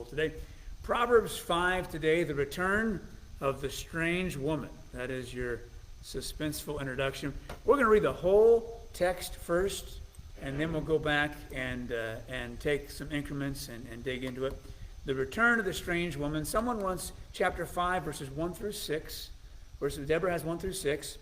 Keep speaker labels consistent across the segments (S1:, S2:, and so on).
S1: today. Proverbs 5 today, the return of the strange woman. That is your suspenseful introduction. We're going to read the whole text first, and then we'll go back and take some increments and dig into it. The return of the strange woman. Someone wants chapter 5, verses 1 through 6. Deborah has 1 through 6.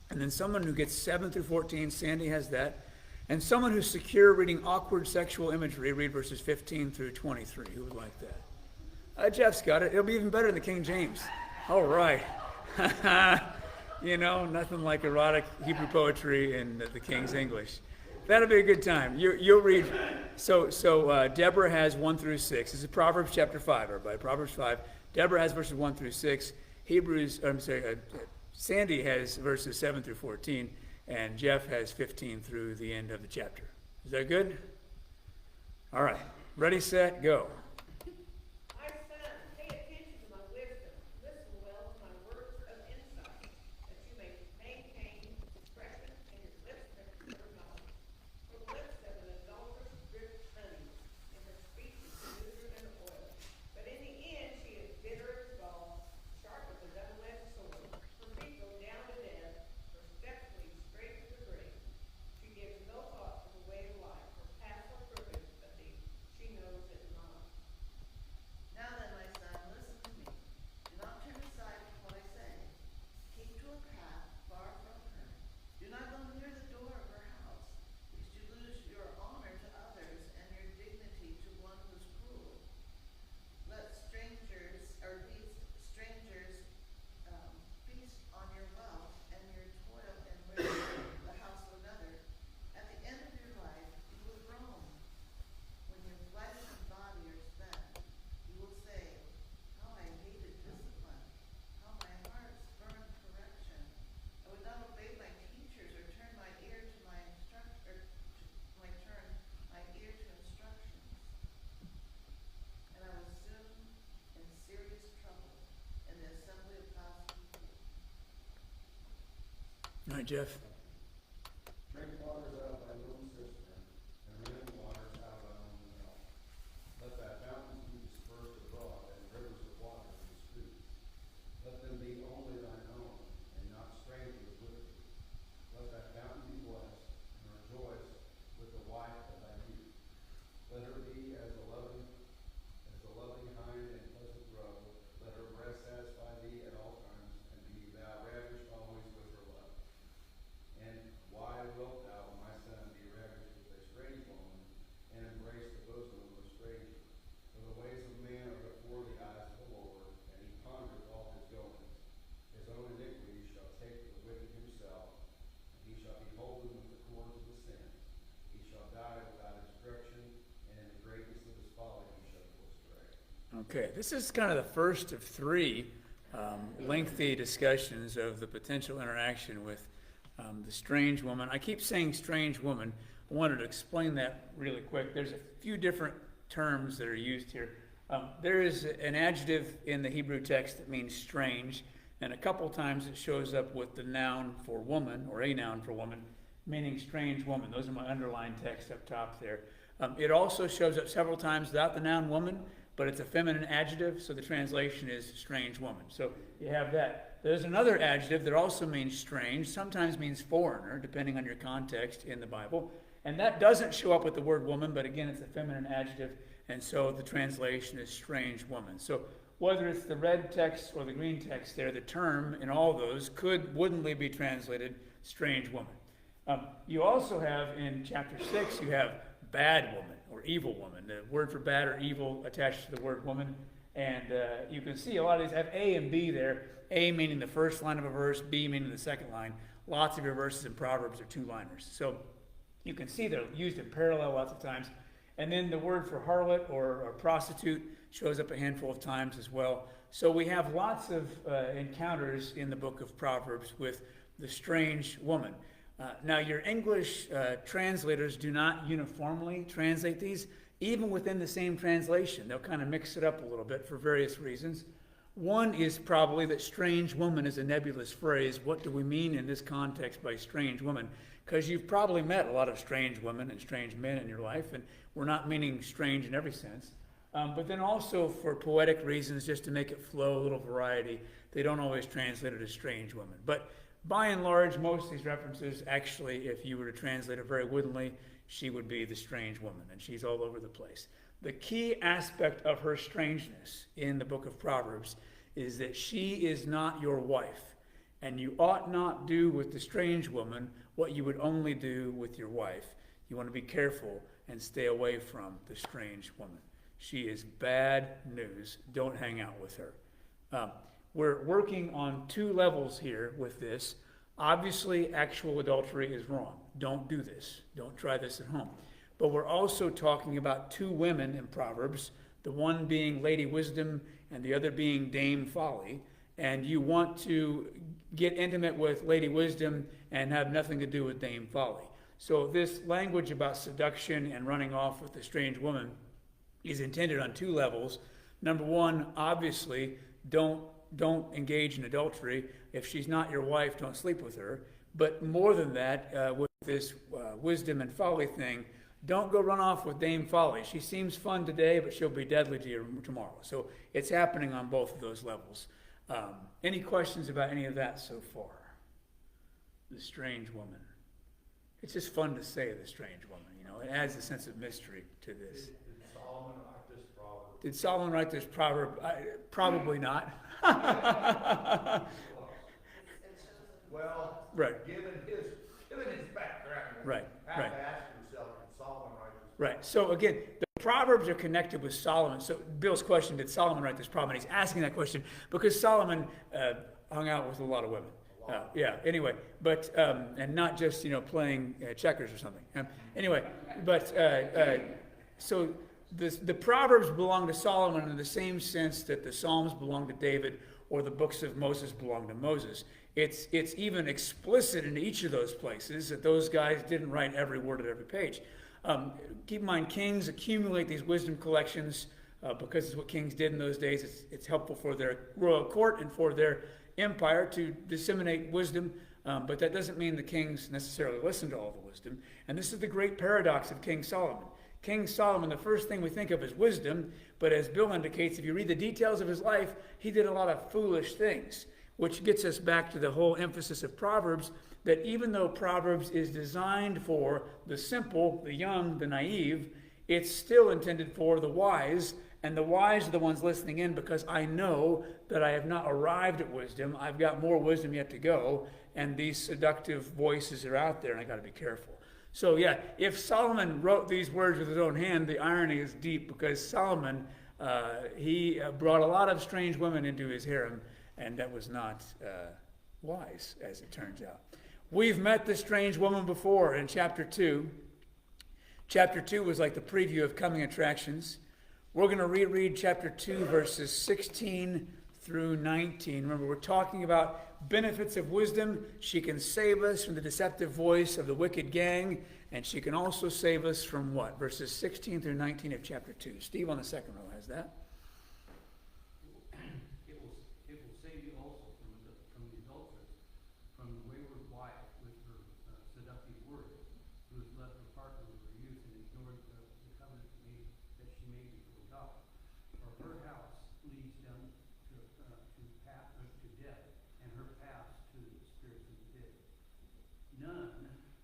S1: And then someone who gets 7 through 14, Sandy has that. And someone who's secure reading awkward sexual imagery, read verses 15 through 23. Who would like that? Jeff's got it. It'll be even better than the King James. All right. You know, nothing like erotic Hebrew poetry in the King's English. That'll be a good time. You'll read. So Deborah has 1 through 6. This is Proverbs chapter 5, everybody. Proverbs 5. Deborah has verses 1 through 6. Sandy has verses 7 through 14. And Jeff has 15 through the end of the chapter. Is that good? All right. Ready, set, go.
S2: My son, pay attention to my wisdom. Listen well to my words of insight, that you may maintain discretion and your lips never utter knowledge. For the lips of an adulteress drip honey, and her speech is smoother than oil. But in the end she is bitter as gall, sharp as a double-edged sword. Her feet go down to death, her steps lead straight to the grave. She gives no thought to the way of life, her paths are crooked, but she knows it not.
S3: Now then, my son, listen to me. Do not turn aside from what I say. Keep to a path far from her. Do not go near the door of her house, lest you lose your honor to others and your dignity to one who is cruel. Let strangers, or these strangers, feast on your wealth and your toil enrich the house of another. At the end of your life, you will groan. When your flesh and body are spent, you will say, how I hated discipline, how my heart spurned correction. I would not obey my teachers or turn my ear to my instructions. And I was soon in serious trouble in the assembly of God's people.
S1: All right, Jeff.
S4: Drink waters out of thy own cistern, and living waters out of thy own well. Let thy fountains be dispersed abroad, and rivers of water in the streets. Let them be only thine own, and not strangers with thee. Let thy fountain be blessed, and rejoice with the wife of thy youth. Let her be as a loving hind and pleasant roe. Let her breast satisfy thee at all times, and be thou ravished always with her love. And why wilt thou, my son, be ravished with a strange woman, and embrace the bosom of a stranger? For the ways of man are before the eyes of the Lord, and he pondereth all his goings. His own iniquity shall take the wicked himself, and he shall be holden with the cords of the sins. He shall die without instruction, and in the greatness of his folly he shall go astray.
S1: Okay, this is kind of the first of three lengthy discussions of the potential interaction with the strange woman. I keep saying strange woman. I wanted to explain that really quick. There's a few different terms that are used here. There is an adjective in the Hebrew text that means strange, and a couple times it shows up with the noun for woman, or a noun for woman, meaning strange woman. Those are my underlined text up top there. It also shows up several times without the noun woman, but it's a feminine adjective, so the translation is strange woman. So you have that. There's another adjective that also means strange, sometimes means foreigner, depending on your context in the Bible. And that doesn't show up with the word woman, but again, it's a feminine adjective, and so the translation is strange woman. So whether it's the red text or the green text there, the term in all those could woodenly be translated strange woman. You also have in chapter 6, you have bad woman or evil woman. The word for bad or evil attached to the word woman. And you can see a lot of these have A and B there. A meaning the first line of a verse, B meaning the second line. Lots of your verses in Proverbs are two-liners. So you can see they're used in parallel lots of times. And then the word for harlot or prostitute shows up a handful of times as well. So we have lots of encounters in the book of Proverbs with the strange woman. Now, your English translators do not uniformly translate these, even within the same translation. They'll kind of mix it up a little bit for various reasons. One is probably that strange woman is a nebulous phrase. What do we mean in this context by strange woman? Because you've probably met a lot of strange women and strange men in your life, and we're not meaning strange in every sense. But then also for poetic reasons, just to make it flow, a little variety, they don't always translate it as strange woman. But by and large, most of these references, actually, if you were to translate it very woodenly, she would be the strange woman, and she's all over the place. The key aspect of her strangeness in the book of Proverbs is that she is not your wife, and you ought not do with the strange woman what you would only do with your wife. You want to be careful and stay away from the strange woman. She is bad news. Don't hang out with her. We're working on two levels here with this. Obviously, actual adultery is wrong. Don't do this. Don't try this at home. But we're also talking about two women in Proverbs, the one being Lady Wisdom and the other being Dame Folly. And you want to get intimate with Lady Wisdom and have nothing to do with Dame Folly. So this language about seduction and running off with a strange woman is intended on two levels. Number one, obviously, don't engage in adultery. If she's not your wife, don't sleep with her. But more than that, with this wisdom and folly thing, don't go run off with Dame Folly. She seems fun today, but she'll be deadly to you tomorrow. So it's happening on both of those levels. Any questions about any of that so far? The strange woman. It's just fun to say the strange woman, you know. It adds a sense of mystery to this. Did Solomon write this proverb? Probably not.
S4: Well,
S1: Right.
S4: given his background,
S1: Right,
S4: I have
S1: right.
S4: to ask yourself, did Solomon write this?
S1: Right. So again, the Proverbs are connected with Solomon. So Bill's question, did Solomon write this proverb? And he's asking that question because Solomon hung out with a lot of women. Yeah. Anyway, but and not just playing checkers or something. Anyway, but so the Proverbs belong to Solomon in the same sense that the Psalms belong to David or the books of Moses belong to Moses. It's even explicit in each of those places that those guys didn't write every word at every page. Keep in mind, kings accumulate these wisdom collections because it's what kings did in those days. It's helpful for their royal court and for their empire to disseminate wisdom, but that doesn't mean the kings necessarily listen to all the wisdom. And this is the great paradox of King Solomon. King Solomon, the first thing we think of is wisdom, but as Bill indicates, if you read the details of his life, he did a lot of foolish things, which gets us back to the whole emphasis of Proverbs, that even though Proverbs is designed for the simple, the young, the naive, it's still intended for the wise, and the wise are the ones listening in because I know that I have not arrived at wisdom. I've got more wisdom yet to go, and these seductive voices are out there, and I got to be careful. So yeah, if Solomon wrote these words with his own hand, the irony is deep because Solomon, he brought a lot of strange women into his harem, and that was not wise, as it turns out. We've met the strange woman before in chapter 2. Chapter 2 was like the preview of coming attractions. We're going to reread chapter 2, verses 16 through 19. Remember, we're talking about benefits of wisdom. She can save us from the deceptive voice of the wicked gang, and she can also save us from what? Verses 16 through 19 of chapter 2. Steve on the second row has that.
S5: It will save you also from the adulteress, from the wayward wife with her seductive words, who has left her partner with her youth and ignored the covenant that she made before God. For her house leads down to death, and her paths to the spirits of the dead. None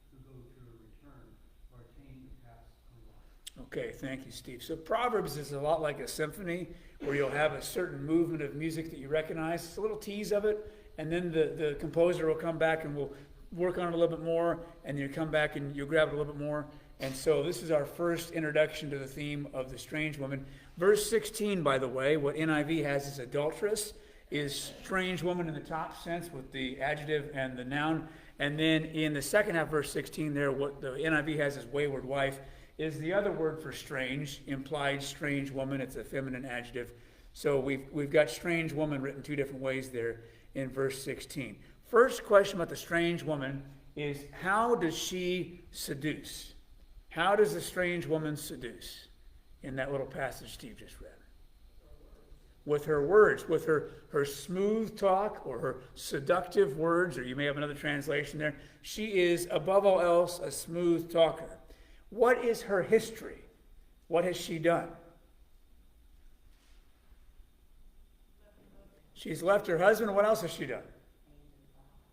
S5: who go to her return or attain the paths of life.
S1: Okay, thank you, Steve. So Proverbs is a lot like a symphony where you'll have a certain movement of music that you recognize. It's a little tease of it, and then the composer will come back and will work on it a little bit more, and you come back and you'll grab it a little bit more. And so this is our first introduction to the theme of the strange woman. Verse 16, by the way, what NIV has is adulteress, is strange woman in the top sense with the adjective and the noun. And then in the second half, verse 16 there, what the NIV has is wayward wife, is the other word for strange, implied strange woman. It's a feminine adjective. So we've got strange woman written two different ways there in verse 16. First question about the strange woman is, how does she seduce? How does the strange woman seduce in that little passage Steve just read? With her words, with her smooth talk or her seductive words, or you may have another translation there. She is, above all else, a smooth talker. What is her history? What has she done? She's left her husband. What else has she done?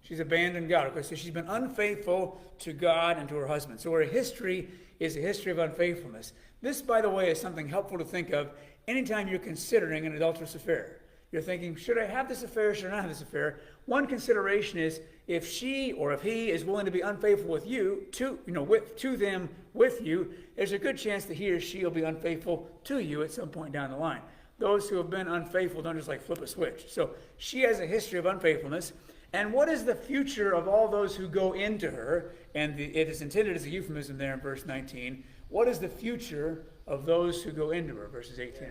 S1: She's abandoned God. Okay, so she's been unfaithful to God and to her husband. So her history is a history of unfaithfulness. This, by the way, is something helpful to think of anytime you're considering an adulterous affair. You're thinking, should I have this affair, should I not have this affair? One consideration is if she or if he is willing to be unfaithful with you, to them with you, there's a good chance that he or she will be unfaithful to you at some point down the line. Those who have been unfaithful don't just like flip a switch. So she has a history of unfaithfulness. And what is the future of all those who go into her? And it is intended as a euphemism there in verse 19. What is the future of those who go into her? Verses 18.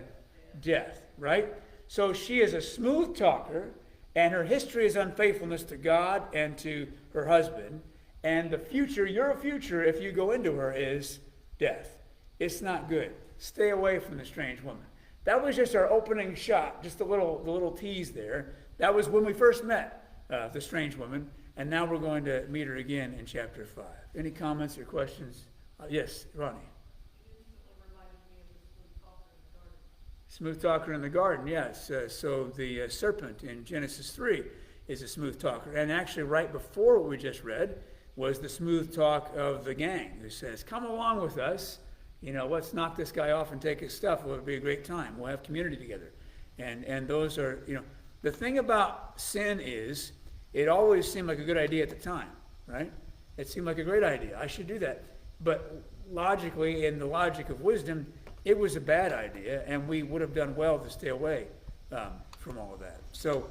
S1: Death, right? So she is a smooth talker, and her history is unfaithfulness to God and to her husband. And the future, your future, if you go into her, is death. It's not good. Stay away from the strange woman. That was just our opening shot, just the little tease there. That was when we first met the strange woman, and now we're going to meet her again in chapter 5. Any comments or questions? Yes, Ronnie. Smooth talker in the garden, yes. So the serpent in Genesis 3 is a smooth talker. And actually right before what we just read was the smooth talk of the gang who says, come along with us. Let's knock this guy off and take his stuff. It'll be a great time. We'll have community together. And those are, the thing about sin is it always seemed like a good idea at the time, right? It seemed like a great idea. I should do that. But logically, in the logic of wisdom, it was a bad idea, and we would have done well to stay away from all of that. So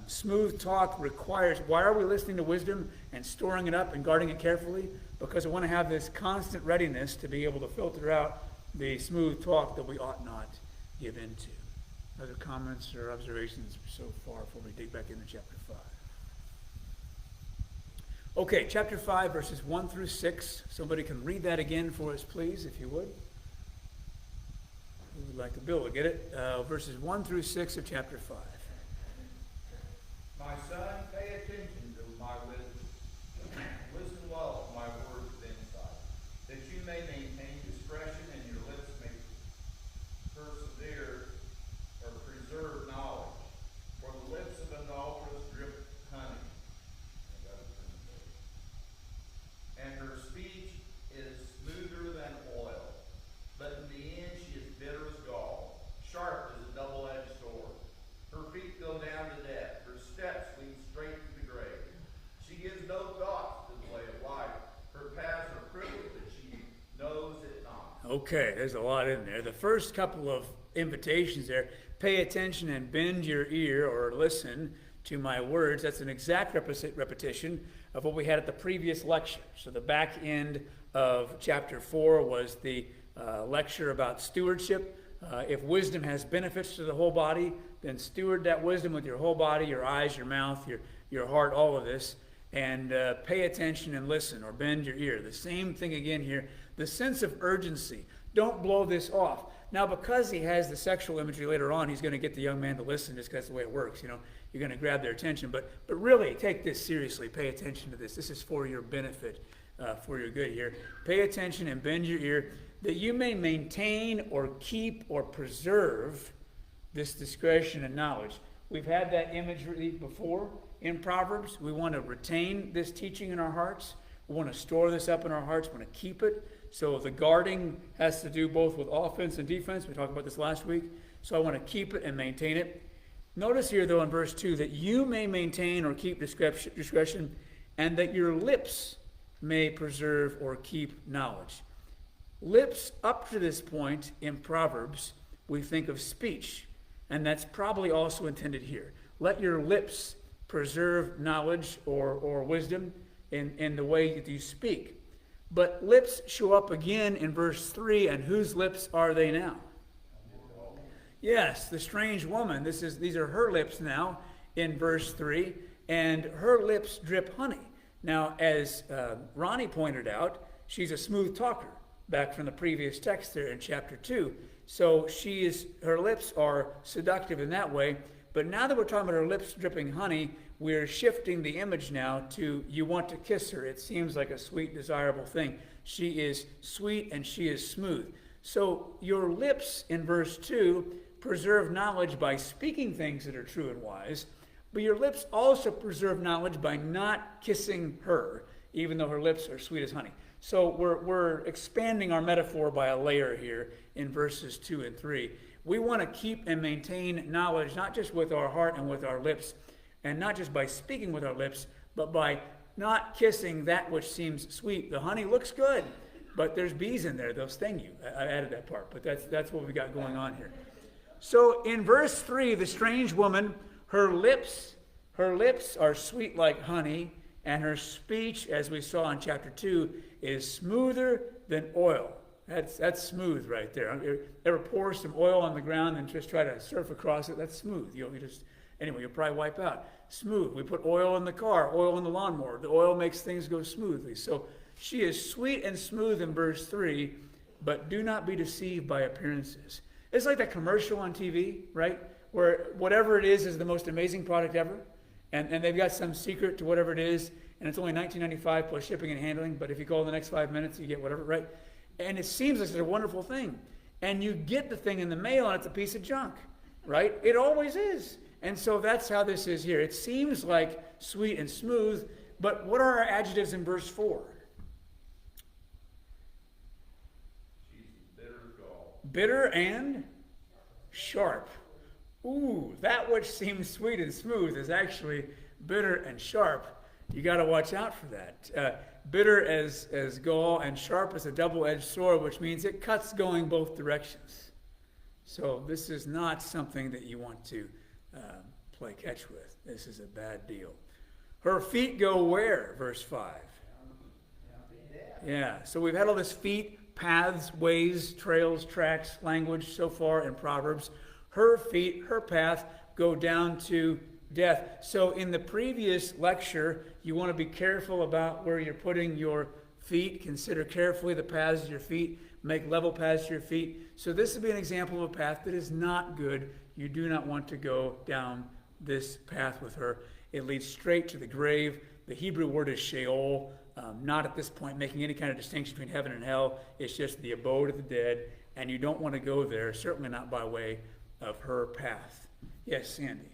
S1: smooth talk requires, why are we listening to wisdom and storing it up and guarding it carefully? Because we want to have this constant readiness to be able to filter out the smooth talk that we ought not give into. Other comments or observations so far before we dig back into chapter 5? Okay, chapter 5, verses 1 through 6. Somebody can read that again for us, please, if you would. We would like to Bill to get it. Verses 1 through 6 of chapter 5.
S6: My son, pay attention to my wisdom. Listen well to my words of insight, that you may maintain discretion and your lips may persevere or preserve knowledge. For the lips of adulteress drip honey, and her speech is smoother than oil, but in the end she is bitter as gall, sharp as a double-edged sword. Her feet go down to death, her steps lead straight to the grave. She gives no thought to the way of life. Her paths are crooked, but she knows it not.
S1: Okay, there's a lot in there. The first couple of invitations there, pay attention and bend your ear or listen to my words. That's an exact repetition of what we had at the previous lecture. So the back end of chapter 4 was the lecture about stewardship. If wisdom has benefits to the whole body, then steward that wisdom with your whole body, your eyes, your mouth, your heart, all of this. And pay attention and listen or bend your ear. The same thing again here. The sense of urgency. Don't blow this off. Now, because he has the sexual imagery later on, he's going to get the young man to listen just because that's the way it works. You're going to grab their attention. But really, take this seriously. Pay attention to this. This is for your benefit, for your good here. Pay attention and bend your ear that you may maintain or keep or preserve this discretion and knowledge. We've had that imagery before in Proverbs. We want to retain this teaching in our hearts. We want to store this up in our hearts. We want to keep it. So the guarding has to do both with offense and defense. We talked about this last week. So I want to keep it and maintain it. Notice here, though, in verse 2, that you may maintain or keep discretion, and that your lips may preserve or keep knowledge. Lips, up to this point in Proverbs, we think of speech. And that's probably also intended here. Let your lips preserve knowledge or wisdom in the way that you speak. But lips show up again in verse 3, and whose lips are they now? Yes, the strange woman. These are her lips now in verse 3, and her lips drip honey. Now, as Ronnie pointed out, she's a smooth talker back from the previous text there in chapter 2. So her lips are seductive in that way. But now that we're talking about her lips dripping honey, we're shifting the image now to you want to kiss her. It seems like a sweet, desirable thing. She is sweet and she is smooth. So your lips in verse 2 preserve knowledge by speaking things that are true and wise, but your lips also preserve knowledge by not kissing her, even though her lips are sweet as honey. So we're expanding our metaphor by a layer here in verses 2 and 3. We want to keep and maintain knowledge, not just with our heart and with our lips, and not just by speaking with our lips, but by not kissing that which seems sweet. The honey looks good, but there's bees in there. They'll sting you. I added that part, but that's what we got going on here. So in verse 3, the strange woman, her lips are sweet like honey, and her speech, as we saw in chapter 2, is smoother than oil. That's smooth right there. Ever pour some oil on the ground and just try to surf across it? That's smooth. You'll probably wipe out. Smooth. We put oil in the car, oil in the lawnmower. The oil makes things go smoothly. So she is sweet and smooth in verse 3, but do not be deceived by appearances. It's like that commercial on TV, right? Where whatever it is the most amazing product ever. And they've got some secret to whatever it is, and it's only $19.95 plus shipping and handling, but if you call in the next 5 minutes, you get whatever, right? And it seems like it's a wonderful thing. And you get the thing in the mail, and it's a piece of junk, right? It always is. And so that's how this is here. It seems like sweet and smooth, but what are our adjectives in verse 4?
S6: She's bitter as gall.
S1: Bitter and sharp. Ooh, that which seems sweet and smooth is actually bitter and sharp. You got to watch out for that. Bitter as gall and sharp as a double-edged sword, which means it cuts going both directions. So this is not something that you want to play catch with. This is a bad deal. Her feet go where? Verse 5. Yeah, so we've had all this feet, paths, ways, trails, tracks, language so far in Proverbs. Her feet, her path, go down to death. So in the previous lecture, you want to be careful about where you're putting your feet. Consider carefully the paths of your feet. Make level paths to your feet. So this would be an example of a path that is not good. You do not want to go down this path with her. It leads straight to the grave. The Hebrew word is Sheol. Not at this point making any kind of distinction between heaven and hell. It's just the abode of the dead. And you don't want to go there, certainly not by way of her path. Yes, Sandy.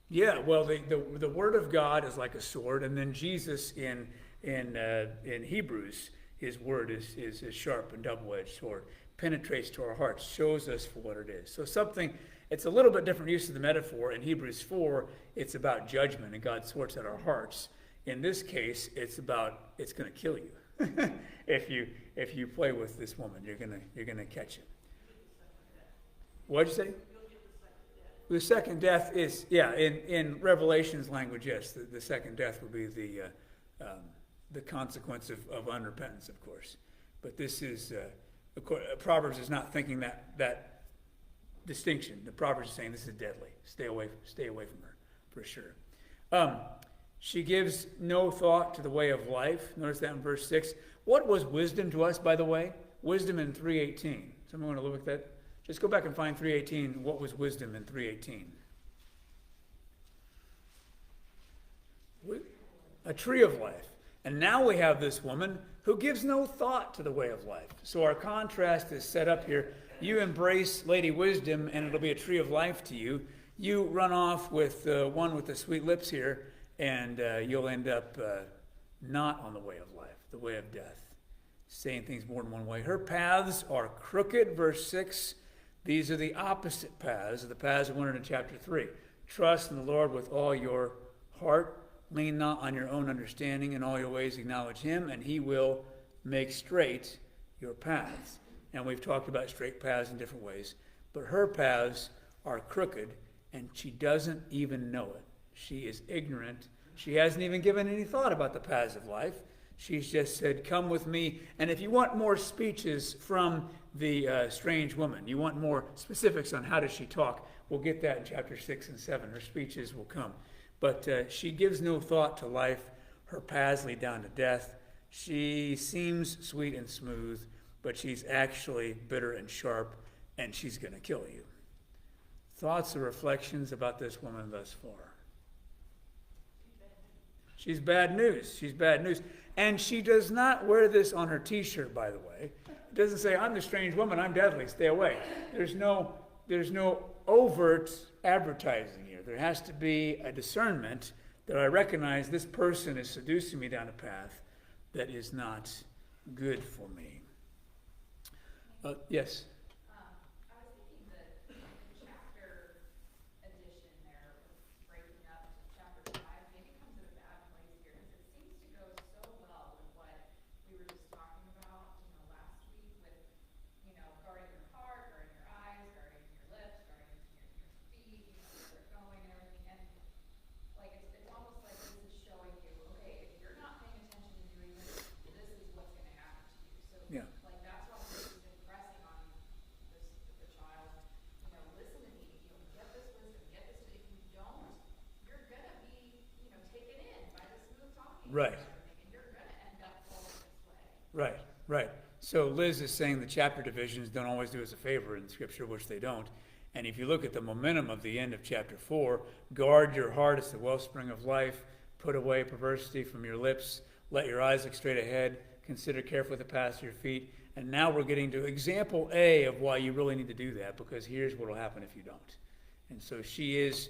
S1: Yeah, well, the word of God is like a sword, and then Jesus in Hebrews, his word is a sharp and double-edged sword, penetrates to our hearts, shows us for what it is. So it's a little bit different use of the metaphor. In Hebrews 4, it's about judgment, and God sorts out our hearts. In this case, it's going to kill you. If you play with this woman, you're gonna catch it. What'd you say? The second death is, in Revelation's language, yes, the second death would be the consequence of unrepentance, of course. But this is Proverbs is not thinking that distinction. The Proverbs is saying this is deadly. Stay away from her, for sure. She gives no thought to the way of life. Notice that in verse 6. What was wisdom to us, by the way? Wisdom in 3:18. Someone want to look at that? Just go back and find 3:18. What was wisdom in 3:18? A tree of life. And now we have this woman who gives no thought to the way of life. So our contrast is set up here. You embrace Lady Wisdom, and it'll be a tree of life to you. You run off with the one with the sweet lips here, and you'll end up not on the way of life, the way of death, saying things more than one way. Her paths are crooked, verse 6. These are the opposite paths of the paths we learned in chapter 3. Trust in the Lord with all your heart. Lean not on your own understanding. In all your ways acknowledge him, and he will make straight your paths. And we've talked about straight paths in different ways. But her paths are crooked, and she doesn't even know it. She is ignorant. She hasn't even given any thought about the paths of life. She's just said, come with me. And if you want more speeches from the strange woman, you want more specifics on how does she talk, we'll get that in chapter 6 and 7. Her speeches will come. But she gives no thought to life. Her paths lead down to death. She seems sweet and smooth, but she's actually bitter and sharp, and she's going to kill you. Thoughts or reflections about this woman thus far? She's bad news. She's bad news. And she does not wear this on her t-shirt, by the way. It doesn't say, I'm the strange woman, I'm deadly, stay away. There's no overt advertising here. There has to be a discernment that I recognize this person is seducing me down a path that is not good for me. Yes?
S7: I was thinking that the chapter addition there, breaking up to chapter 5, maybe comes at a bad place here, because it seems to go so well with what we were just talking about, last week with, guarding your heart, guarding your eyes, guarding your lips, guarding your feet, where they're going and everything. And like it's almost like this is showing you, okay, if you're not paying attention to doing this, this is what's going to happen to you. So
S1: Yeah.
S7: like that's what this is impressing on the child. Listen to me. Get this wisdom. Get this. If you don't, you're gonna be, taken in by the smooth talking.
S1: Right.
S7: And everything, and you're gonna end up falling this way.
S1: Right, right. So Liz is saying the chapter divisions don't always do us a favor in Scripture, which they don't. And if you look at the momentum of the end of chapter 4, guard your heart as the wellspring of life, put away perversity from your lips, let your eyes look straight ahead, consider carefully the paths of your feet. And now we're getting to example A of why you really need to do that, because here's what will happen if you don't. And so she is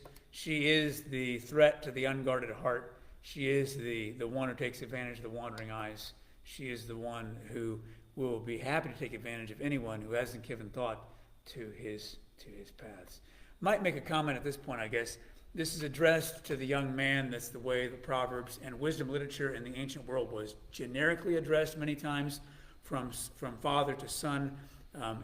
S1: the threat to the unguarded heart. She is the one who takes advantage of the wandering eyes. She is the one who will be happy to take advantage of anyone who hasn't given thought to his paths. Might make a comment at this point, I guess. This is addressed to the young man. That's the way the Proverbs and wisdom literature in the ancient world was generically addressed many times, from father to son.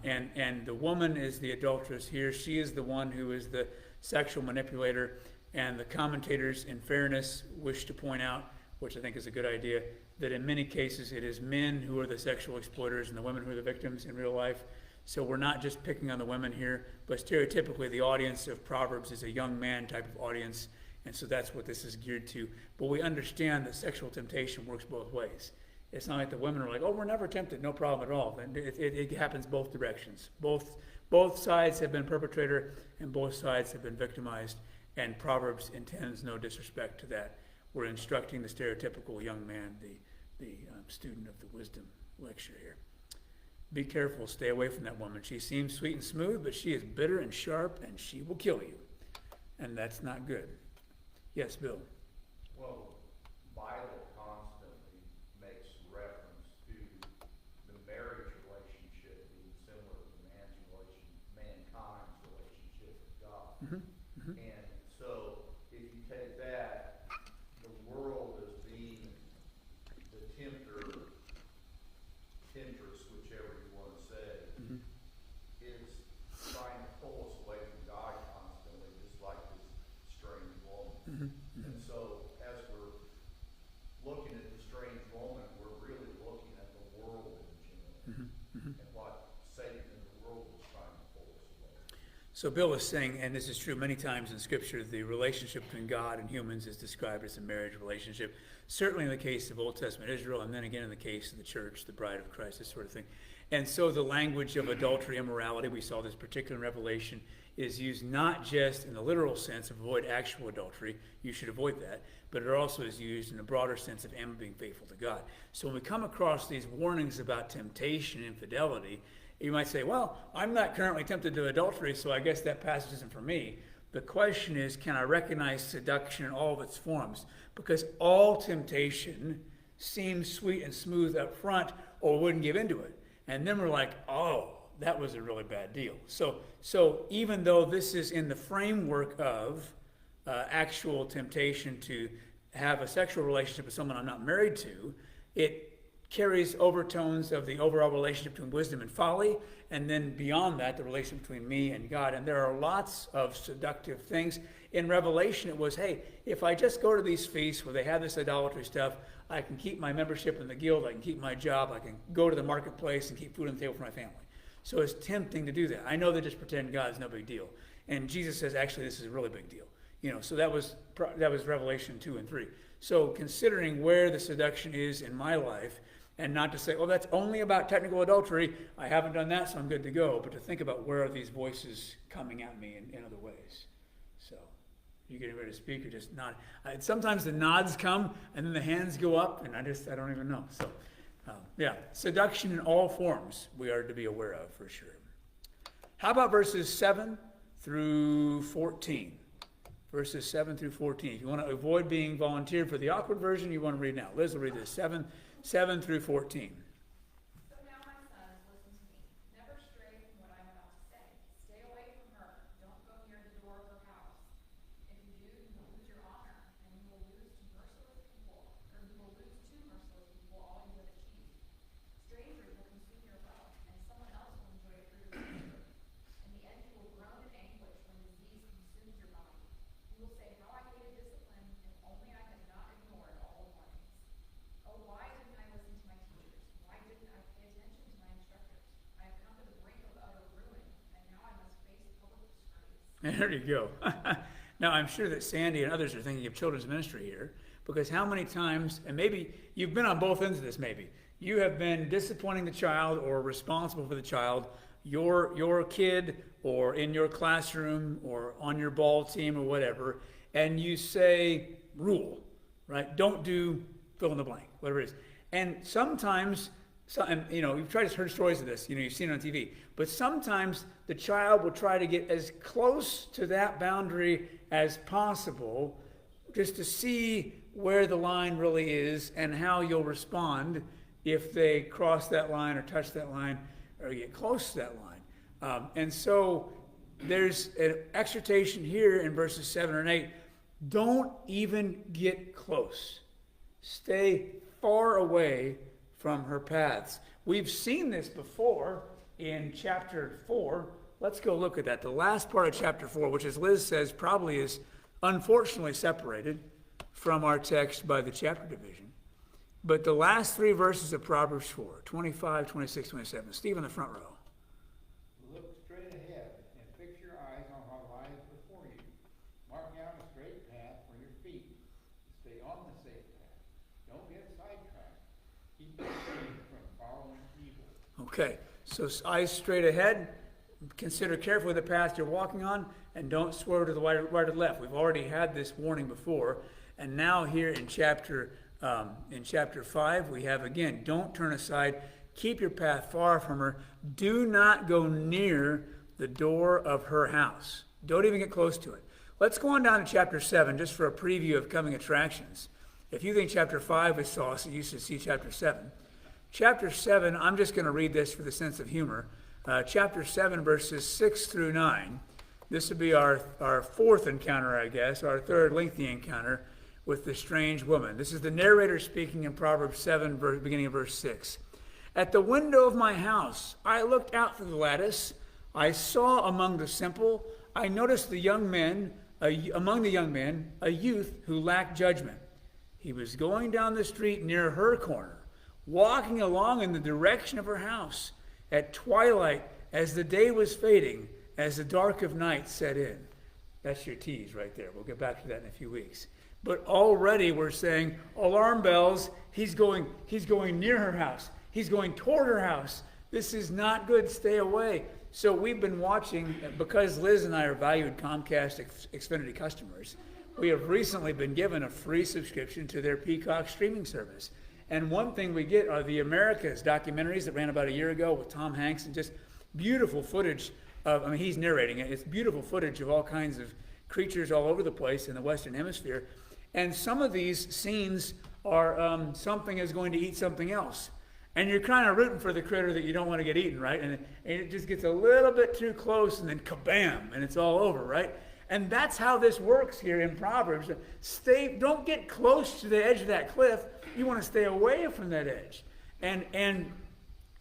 S1: And the woman is the adulteress here. She is the one who is the sexual manipulator. And the commentators, in fairness, wish to point out, which I think is a good idea, that in many cases it is men who are the sexual exploiters and the women who are the victims in real life. So we're not just picking on the women here, but stereotypically the audience of Proverbs is a young man type of audience, and so that's what this is geared to. But we understand that sexual temptation works both ways. It's not like the women are like, oh, we're never tempted, no problem at all. And it happens both directions. Both sides have been perpetrator, and both sides have been victimized, and Proverbs intends no disrespect to that. We're instructing the stereotypical young man, the student of the wisdom lecture here. Be careful, stay away from that woman. She seems sweet and smooth, but she is bitter and sharp, and she will kill you. And that's not good. Yes, Bill?
S6: Well, Bible constantly makes reference to the marriage relationship being similar to mankind's relationship with God.
S1: Mm-hmm. Mm-hmm.
S6: And so, if you take that, the world as being the temptress, whichever you want to say,
S1: Mm-hmm.
S6: is trying to pull us away from God constantly, just like this strange woman.
S1: Mm-hmm.
S6: And so, as we're looking at the strange woman, we're really looking at the world in general,
S1: Mm-hmm.
S6: and what Satan in the world is trying to pull us away.
S1: So Bill is saying, and this is true many times in Scripture, the relationship between God and humans is described as a marriage relationship. Certainly in the case of Old Testament Israel, and then again in the case of the church, the bride of Christ, this sort of thing. And so the language of adultery, immorality, we saw this particular in Revelation, is used not just in the literal sense of avoid actual adultery, you should avoid that, but it also is used in a broader sense of am being faithful to God. So when we come across these warnings about temptation and infidelity, you might say, well, I'm not currently tempted to adultery, so I guess that passage isn't for me. The question is, can I recognize seduction in all of its forms? Because all temptation seems sweet and smooth up front, or we wouldn't give into it. And then we're like, oh, that was a really bad deal. So even though this is in the framework of actual temptation to have a sexual relationship with someone I'm not married to, it carries overtones of the overall relationship between wisdom and folly, and then beyond that, the relationship between me and God. And there are lots of seductive things. In Revelation, it was, hey, if I just go to these feasts where they have this idolatry stuff, I can keep my membership in the guild, I can keep my job, I can go to the marketplace and keep food on the table for my family. So it's tempting to do that. I know they just pretend God's no big deal. And Jesus says, actually, this is a really big deal. So that was Revelation 2 and 3. So considering where the seduction is in my life, and not to say, oh, that's only about technical adultery, I haven't done that, so I'm good to go, but to think about where are these voices coming at me in other ways. So, You getting ready to speak or just nod? Sometimes the nods come and then the hands go up, and I don't even know. So, yeah, seduction in all forms we are to be aware of for sure. How about verses 7 through 14? Verses 7 through 14. If you want to avoid being volunteered for the awkward version, you want to read now. Liz will read this, 7 through 14.
S7: So now, my sons, listen to me. Never stray from what I'm about to say. Stay away from her. Don't go near the door of her house. If you do, you will lose your honor, and you will lose to merciless people, or you will lose to merciless people all you have achieved. Strangers will consume your wealth, and someone else will enjoy it for your pleasure. In the end, you will groan in anguish when disease consumes your body. You will say, how I hated discipline, if only I had not ignored all the warnings. Oh, why didn't I listen to my teachers? Why didn't I pay attention to my instructors? I have come to the brink of utter ruin, and now I must face public disgrace.
S1: There you go. Now, I'm sure that Sandy and others are thinking of children's ministry here, because how many times, and maybe you've been on both ends of this maybe, you have been disciplining the child or responsible for the child, your kid, or in your classroom, or on your ball team, or whatever, and you say, rule, right? Don't do fill in the blank, whatever it is. And sometimes, and, you've tried to heard stories of this, you've seen it on TV, but sometimes the child will try to get as close to that boundary as possible just to see where the line really is and how you'll respond if they cross that line or touch that line or get close to that line. And so there's an exhortation here in verses 7 and 8. Don't even get close. Stay far away from her paths. We've seen this before in chapter 4. Let's go look at that. The last part of chapter 4, which as Liz says probably is unfortunately separated from our text by the chapter division. But the last 3 verses of Proverbs 4, 25, 26, 27. Steve in the front row.
S8: Look straight ahead and fix your eyes on what lies before you. Mark out a straight path for your feet. Stay on the safe path. Don't get sidetracked. Keep yourself from following evil.
S1: Okay, so eyes straight ahead. Consider carefully the path you're walking on, and don't swerve to the right or left. We've already had this warning before, and now here in chapter 5, we have again, don't turn aside. Keep your path far from her. Do not go near the door of her house. Don't even get close to it. Let's go on down to chapter 7 just for a preview of coming attractions. If you think chapter 5 is saucy, you should see chapter 7. Chapter 7, I'm just going to read this for the sense of humor. Chapter 7, verses 6 through 9. This would be our fourth encounter, I guess, our third lengthy encounter with the strange woman. This is the narrator speaking in Proverbs 7, beginning of verse 6. At the window of my house, I looked out through the lattice. I saw among the simple, I noticed among the young men, a youth who lacked judgment. He was going down the street near her corner, walking along in the direction of her house. At twilight, as the day was fading, as the dark of night set in. That's your tease right there. We'll get back to that in a few weeks. But already we're saying, alarm bells, he's going near her house. He's going toward her house. This is not good. Stay away. So we've been watching, because Liz and I are valued Comcast Xfinity customers, we have recently been given a free subscription to their Peacock streaming service. And one thing we get are the Americas documentaries that ran about a year ago with Tom Hanks, and just beautiful footage of, he's narrating it. It's beautiful footage of all kinds of creatures all over the place in the Western Hemisphere. And some of these scenes are something is going to eat something else. And you're kind of rooting for the critter that you don't want to get eaten, right? And it just gets a little bit too close, and then kabam, and it's all over, right? And that's how this works here in Proverbs. Don't get close to the edge of that cliff. You want to stay away from that edge. And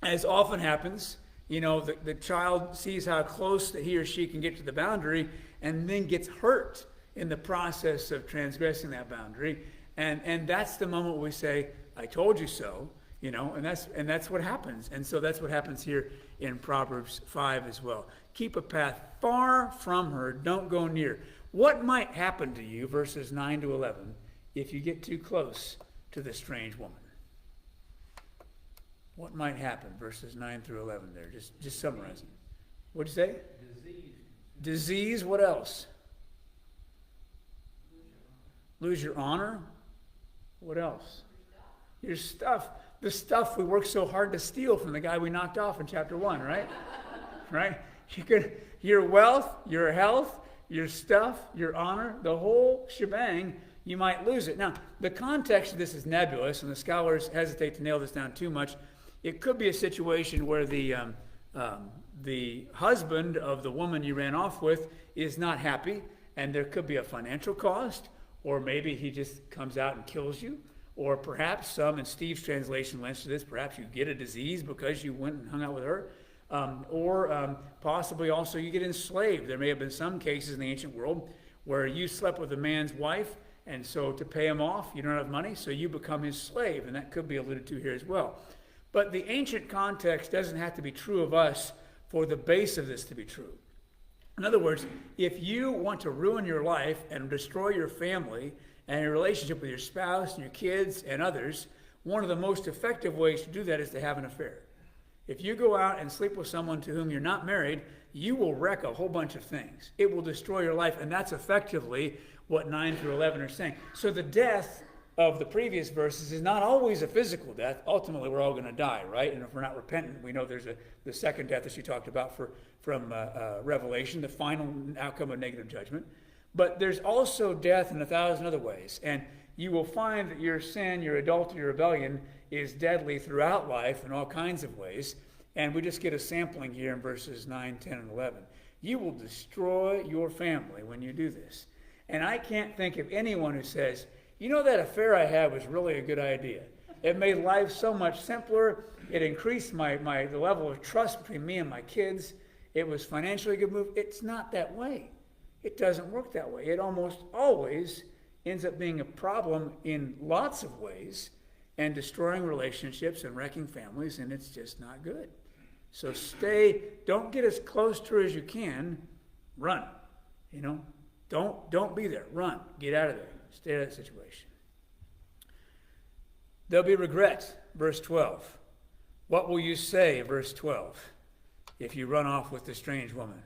S1: as often happens, the child sees how close that he or she can get to the boundary and then gets hurt in the process of transgressing that boundary. And that's the moment we say, I told you so, and that's what happens. And so that's what happens here in Proverbs 5 as well. Keep a path far from her. Don't go near. What might happen to you, verses 9 to 11, if you get too close to the strange woman? What might happen, verses 9 through 11 there? Just summarizing. What'd you say?
S8: Disease.
S1: Disease, what else? Lose your honor? What else? Your stuff. The stuff we worked so hard to steal from the guy we knocked off in chapter 1, right? Right? Your wealth, your health, your stuff, your honor, the whole shebang, you might lose it. Now, the context of this is nebulous, and the scholars hesitate to nail this down too much. It could be a situation where the husband of the woman you ran off with is not happy, and there could be a financial cost, or maybe he just comes out and kills you. Or perhaps some, in Steve's translation lends to this, perhaps you get a disease because you went and hung out with her. Or possibly also you get enslaved. There may have been some cases in the ancient world where you slept with a man's wife, and so to pay him off, you don't have money, so you become his slave, and that could be alluded to here as well. But the ancient context doesn't have to be true of us for the base of this to be true. In other words, if you want to ruin your life and destroy your family and your relationship with your spouse and your kids and others, one of the most effective ways to do that is to have an affair. If you go out and sleep with someone to whom you're not married, you will wreck a whole bunch of things. It will destroy your life, and that's effectively what 9 through 11 are saying. So the death of the previous verses is not always a physical death. Ultimately, we're all going to die, right? And if we're not repentant, we know there's the second death that she talked about from Revelation, the final outcome of negative judgment. But there's also death in 1,000 other ways. And you will find that your sin, your adultery, your rebellion is deadly throughout life in all kinds of ways. And we just get a sampling here in verses 9, 10, and 11. You will destroy your family when you do this. And I can't think of anyone who says, you know, that affair I had was really a good idea. It made life so much simpler. It increased the level of trust between me and my kids. It was financially a good move. It's not that way. It doesn't work that way. It almost always ends up being a problem in lots of ways and destroying relationships and wrecking families, and it's just not good. So don't get as close to her as you can. Run. Don't be there. Run. Get out of there. Stay out of that situation. There'll be regret, verse 12. What will you say, verse 12, if you run off with the strange woman?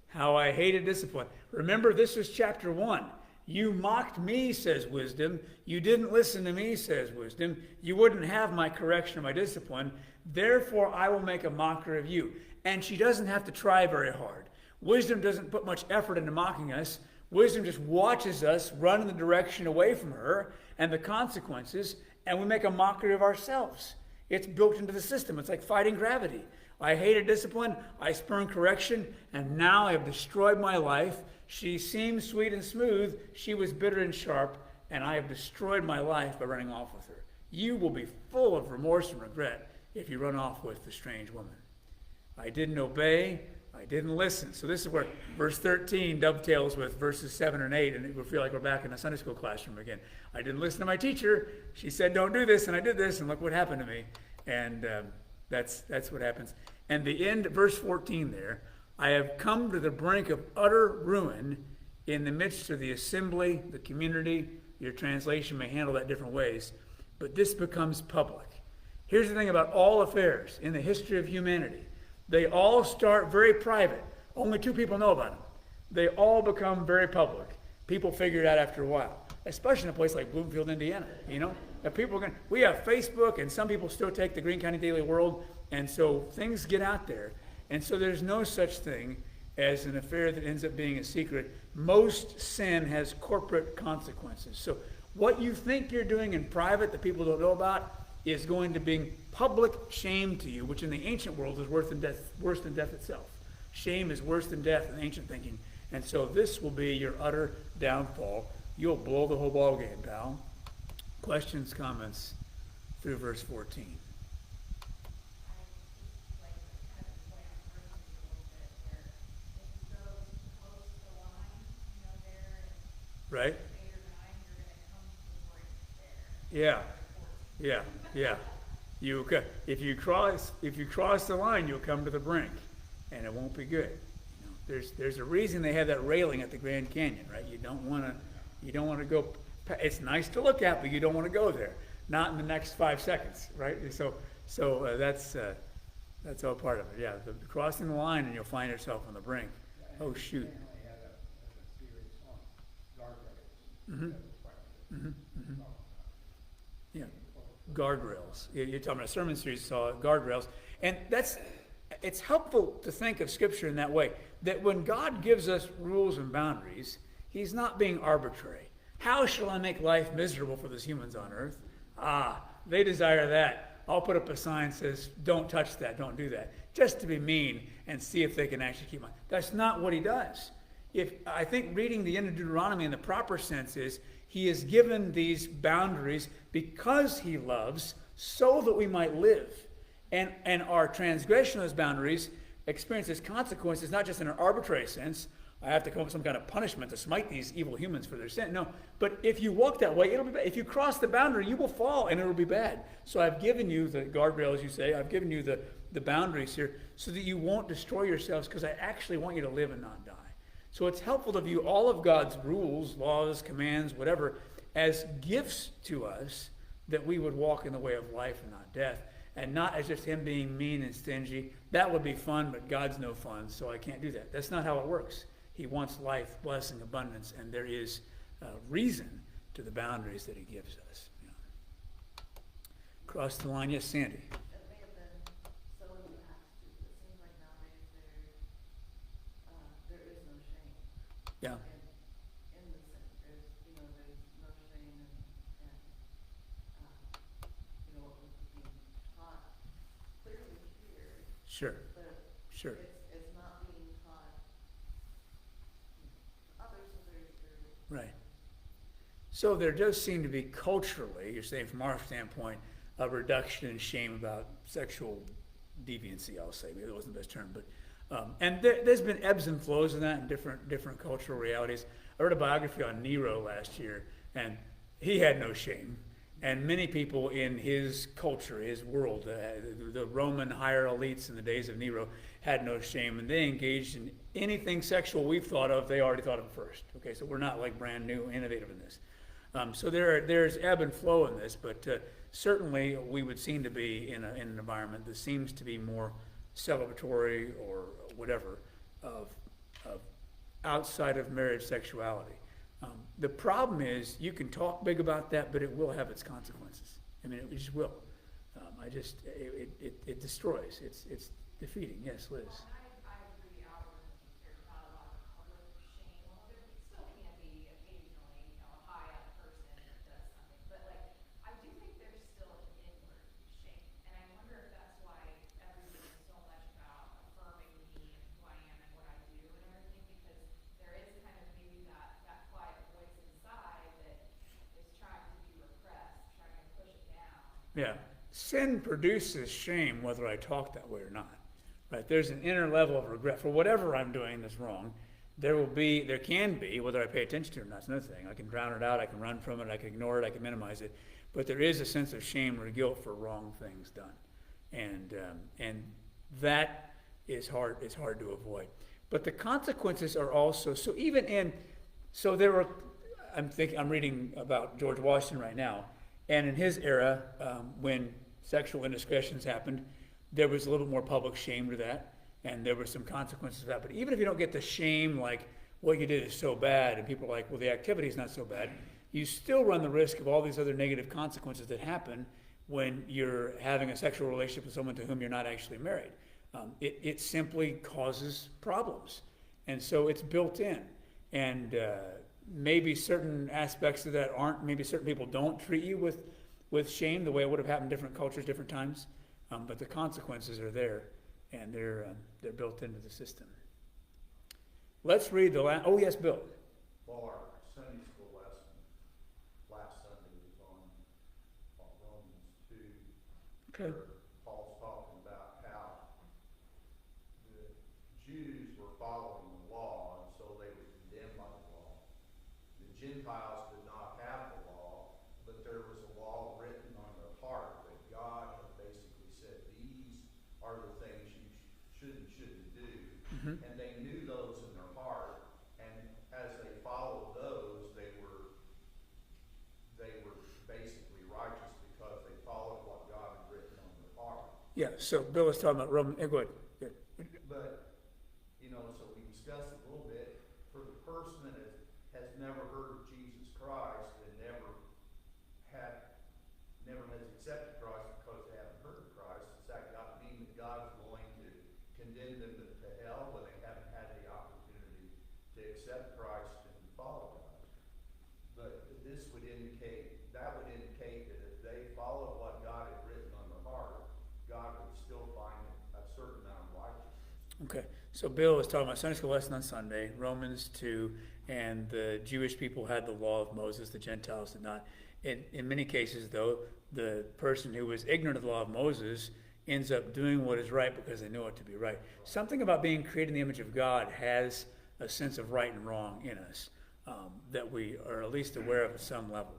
S1: How I hated discipline. Remember, this was chapter 1. You mocked me, says wisdom. You didn't listen to me, says wisdom. You wouldn't have my correction or my discipline. Therefore, I will make a mockery of you. And she doesn't have to try very hard. Wisdom doesn't put much effort into mocking us. Wisdom just watches us run in the direction away from her and the consequences, and we make a mockery of ourselves. It's built into the system. It's like fighting gravity. I hated discipline, I spurned correction, and now I have destroyed my life. She seemed sweet and smooth, she was bitter and sharp, and I have destroyed my life by running off with her. You will be full of remorse and regret if you run off with the strange woman. I didn't obey, I didn't listen. So this is where verse 13 dovetails with verses 7 and 8, and we feel like we're back in a Sunday school classroom again. I didn't listen to my teacher. She said, don't do this, and I did this, and look what happened to me. And that's what happens. And the end, verse 14 there, I have come to the brink of utter ruin in the midst of the assembly, the community. Your translation may handle that different ways, but this becomes public. Here's the thing about all affairs in the history of humanity. They all start very private. Only 2 people know about them. They all become very public. People figure it out after a while, especially in a place like Bloomfield, Indiana. We have Facebook, and some people still take the Greene County Daily World, and so things get out there. And so there's no such thing as an affair that ends up being a secret. Most sin has corporate consequences. So what you think you're doing in private that people don't know about is going to bring public shame to you, which in the ancient world is worse than death itself. Shame is worse than death in ancient thinking. And so this will be your utter downfall. You'll blow the whole ball game, pal. Questions, comments through verse 14. Right? Yeah. If you cross the line, you'll come to the brink, and it won't be good. There's a reason they have that railing at the Grand Canyon, right? You don't want to go. It's nice to look at, but you don't want to go there. Not in the next 5 seconds, right? So that's all part of it. Yeah, the crossing the line, and you'll find yourself on the brink. Oh shoot. Mm-hmm.
S8: That's quite a bit.
S1: Mm-hmm. Mm-hmm.
S8: Oh,
S1: Yeah. Guardrails. You're talking about a sermon series, so guardrails. And it's helpful to think of Scripture in that way, that when God gives us rules and boundaries, He's not being arbitrary. How shall I make life miserable for those humans on earth? They desire that. I'll put up a sign that says, don't touch that, don't do that, just to be mean and see if they can actually keep on. That's not what He does. I think reading the end of Deuteronomy in the proper sense is, He has given these boundaries because He loves, so that we might live. And our transgression of those boundaries experiences consequences, not just in an arbitrary sense. I have to come up with some kind of punishment to smite these evil humans for their sin. No, but if you walk that way, it'll be bad. If you cross the boundary, you will fall, and it'll be bad. So I've given you the guardrails, you say. I've given you the boundaries here so that you won't destroy yourselves, because I actually want you to live and not die. So it's helpful to view all of God's rules, laws, commands, whatever, as gifts to us that we would walk in the way of life and not death, and not as just Him being mean and stingy. That would be fun, but God's no fun, so I can't do that. That's not how it works. He wants life, blessing, abundance, and there is reason to the boundaries that He gives us. You know. Cross the line, yes, Sandy.
S3: It may have been so in the past too, but it seems like nowadays there is no shame.
S1: Yeah.
S3: In the sin, there's no shame and what was being taught clearly here,
S1: Sure.
S3: but
S1: Sure.
S3: it's not being taught to others, so there's
S1: Right. So there does seem to be culturally, you're saying from our standpoint, a reduction in shame about sexual deviancy, I'll say. Maybe that wasn't the best term, but and there's been ebbs and flows in that in different cultural realities. I read a biography on Nero last year, and he had no shame. And many people in his culture, his world, the Roman higher elites in the days of Nero, had no shame, and they engaged in anything sexual we've thought of. They already thought of first. Okay, so we're not like brand new, innovative in this. So there's ebb and flow in this, but certainly we would seem to be in an environment that seems to be more celebratory or whatever of outside of marriage sexuality. The problem is you can talk big about that, but it will have its consequences. I mean, it just will. It destroys. It's defeating. Yes, Liz.
S7: Well, I agree outwardly, there's not a lot of public shame. Well, there still can be occasionally, a high up person that does something. But I do think there's still an inward shame. And I wonder if that's why everything is so much about affirming me and who I am and what I do and everything, because there is kind of maybe that quiet voice inside that is trying to be repressed, trying to push it down.
S1: Yeah. Sin produces shame whether I talk that way or not. Right? There's an inner level of regret for whatever I'm doing that's wrong. There can be, whether I pay attention to it or not, it's another thing. I can drown it out, I can run from it, I can ignore it, I can minimize it. But there is a sense of shame or guilt for wrong things done. And that is hard to avoid. But the consequences are also, I'm reading about George Washington right now, and in his era, when sexual indiscretions happened, there was a little more public shame to that, and there were some consequences to that. But even if you don't get the shame, like what you did is so bad, and people are like, well, the activity is not so bad, you still run the risk of all these other negative consequences that happen when you're having a sexual relationship with someone to whom you're not actually married. It simply causes problems. And so it's built in. And maybe certain aspects of that aren't, maybe certain people don't treat you with shame the way it would have happened in different cultures, different times. But the consequences are there, and they're built into the system. Let's read the last. Oh, yes, Bill.
S4: Well, our Sunday school lesson last Sunday was on Romans 2.
S1: Okay.
S4: Where Paul's talking about how the Jews were following the law, and so they were condemned by the law. The Gentiles did not have the law, but there was a law written on their heart that God had basically said, these are the things you should and shouldn't do.
S1: Mm-hmm.
S4: And they knew those in their heart, and as they followed those, they were basically righteous because they followed what God had written on their heart.
S1: Yeah, so Bill was talking about Roman. Go ahead.
S4: But, so we discussed it a little bit. For the person that
S6: has never heard of Jesus Christ and never has accepted Christ because they haven't heard of Christ, does that mean that God is going to condemn them to hell when they haven't had the opportunity to accept Christ and follow Christ? But that would indicate that if they followed what God had written on their heart, God would still find a certain amount of righteousness.
S1: Okay, so Bill was talking about Sunday school lesson on Sunday, Romans 2, and the Jewish people had the law of Moses, the Gentiles did not. In many cases, though, the person who was ignorant of the law of Moses ends up doing what is right because they know it to be right. Something about being created in the image of God has a sense of right and wrong in us that we are at least aware of at some level.